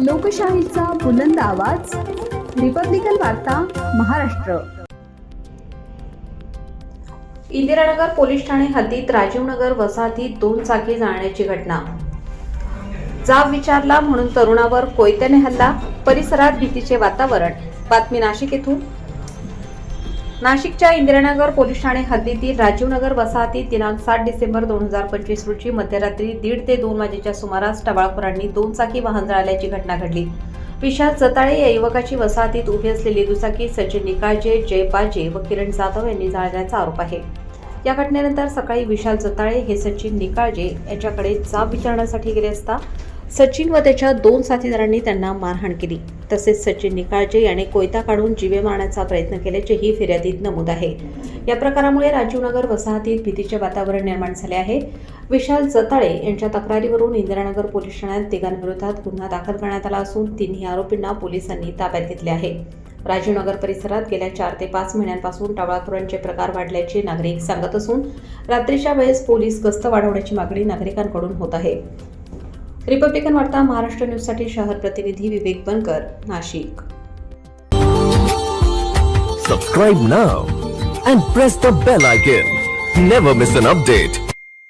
लोकशाहीचा बुलंद आवाज, रिपब्लिकन वार्ता, महाराष्ट्र। इंदिरानगर पोलीस ठाणे हद्दीत राजीवनगर वसाहतीत 2 चाकी जाळण्याची घटना। जाब विचारला म्हणून तरुणावर कोयत्याने हल्ला, परिसरात भीतीचे वातावरण। बातमी नाशिक येथून। नाशिकच्या इंदिरानगर पोलीस ठाणे हद्दीतील राजीवनगर वसाहतीत दिनांक 7 डिसेंबर 2025 रोजी मध्यरात्री 1:30 ते 2 वाजेच्या सुमारास टवाळखोरांनी 2 चाकी वाहन जाळल्याची घटना घडली। विशाल जताळे या युवकाची वसाहतीत उभी असलेली दुचाकी सचिन निकाळजे, जय बाजे व किरण जाधव यांनी जाळण्याचा आरोप आहे। या घटनेनंतर सकाळी विशाल जताळे हे सचिन निकाळजे यांच्याकडे जाब विचारण्यासाठी गेले असता सचिन व त्याच्या 2 साथीदारांनी त्यांना मारहाण केली। तसेच सचिन निकाळजे याने कोयता काढून जीवे मारण्याचा प्रयत्न केल्याचेही फिर्यादीत नमूद आहे। या प्रकारामुळे राजीवनगर वसाहतीत भीतीचे वातावरण निर्माण झाले आहे। विशाल जताळे यांच्या तक्रारीवरून इंदिरानगर पोलीस ठाण्यात तिघांविरोधात गुन्हा दाखल करण्यात आला असून 3 आरोपींना पोलिसांनी ताब्यात घेतले आहे। राजीवनगर परिसरात गेल्या 4 ते 5 महिन्यांपासून टवाळखोरांचे प्रकार वाढल्याचे नागरिक सांगत असून रात्रीच्या वेळेस पोलीस गस्त वाढवण्याची मागणी नागरिकांकडून होत आहे। रिपब्लिकन वार्ता महाराष्ट्र न्यूजसाठी शहर प्रतिनिधी विवेक बनकर, Nashik. Subscribe now and press the bell icon. Never miss an update.